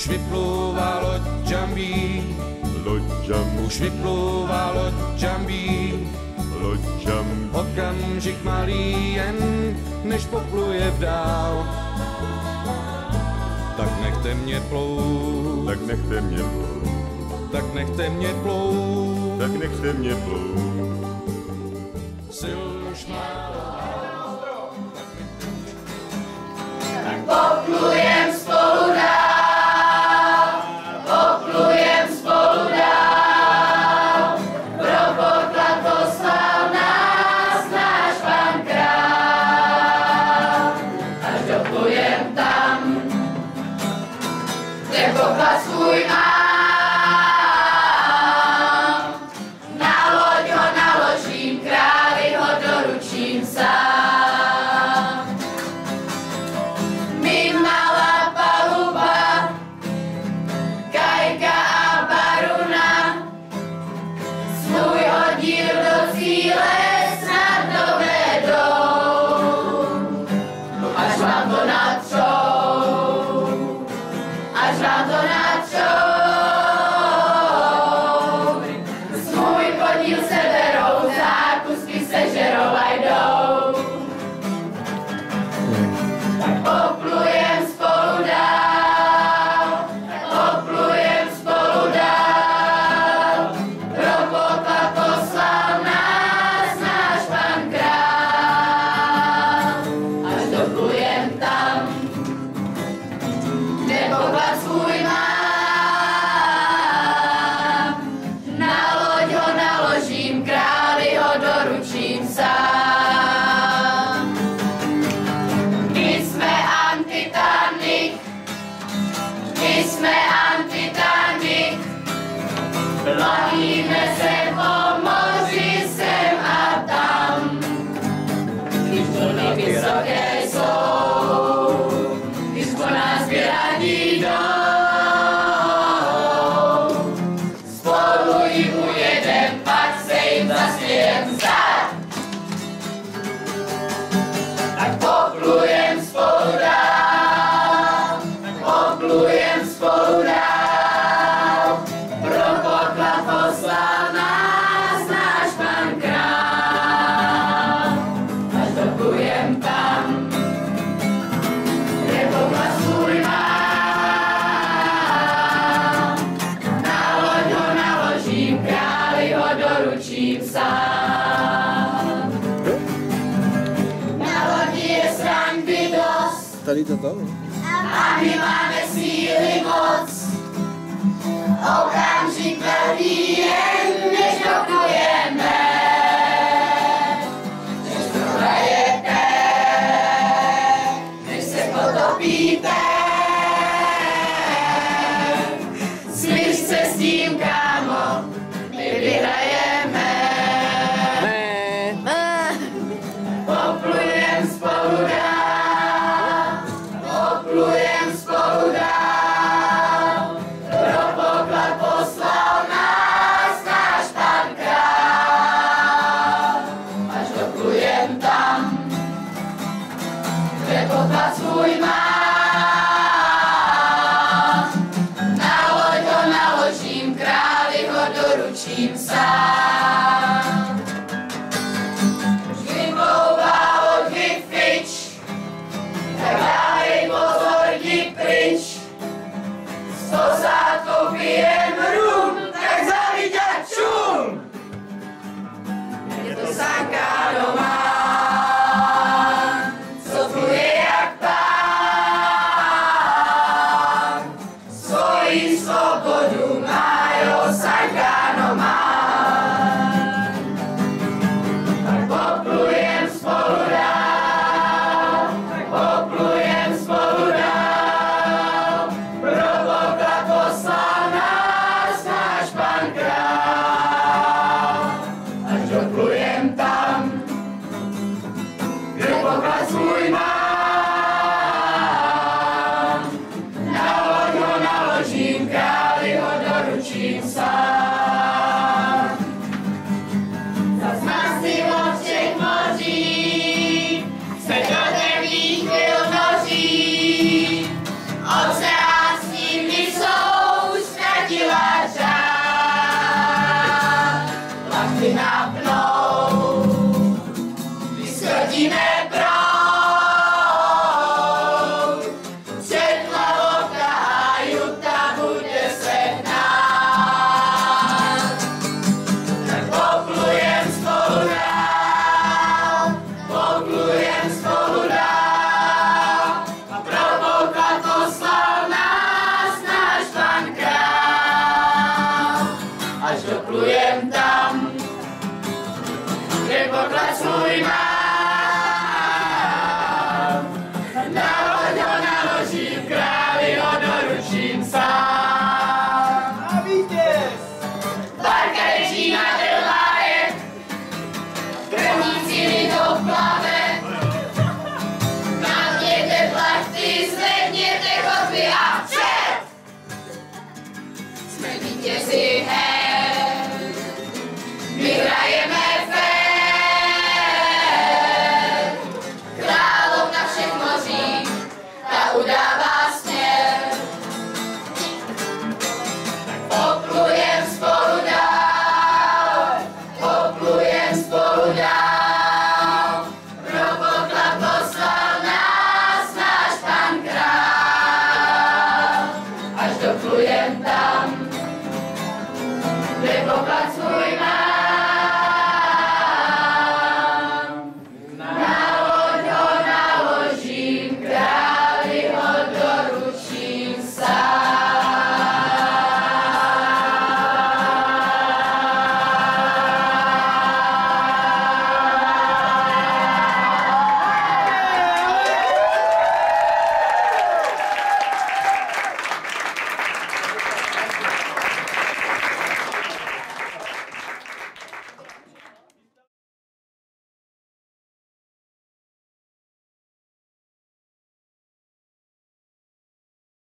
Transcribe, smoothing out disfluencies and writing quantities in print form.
Už vyplouvá loď Džambí, už vyplouvá loď Džambí, okamžik malý jen, než popluje v dál. Tak nechte mě plout, tak nechte mě plout, tak nechte mě plout, tak nechte mě plout. Sil už málo. Tak poplujem spolu dál, poplujem spolu dál, pro poklad poslal nás náš Pan král. Až doplujem tam, kde poklad svůj mám, na loď ho naložím, králi ho doručím sám. My malá paluba, Kajka a Baruna, svůj oddíl do cíle snad dovedou. Až vám to natřou, až vám to natřou, svůj podíl seberou, zákusky sežerou a jdou. Tak poplujem spolu dál, poplujem spolu dál, pro poklad poslal nás náš Pan král. Až doplujem tam, kde poklad svůj mám, na loď ho naložím, králi ho doručím sám. My jsme Antitanik, my jsme Antitanik, plavíme se po moři sem a tam. Když vlny vysoké jsou, když po nás vyradí jdou, spolu jim ujedem, pak se jim zasmějem vzdát. Tak poplujem spolu dál, poplujem spolu dál, pro poklad poslal nás náš Pan král. Až doplujem tam, kde poklad svůj mám, na loď ho naložím, králi ho doručím sám. Na lodi je srandy dost, Tady to tam. a my máme síly moc. Okamžik velký jen, než doplujeme, než prohrajete, než se potopíte. Smíř se s tím, kámo, my vyhrajeme. Poplujem spolu dál, poplujem spolu dál, pro poklad poslal nás poklad svůj má.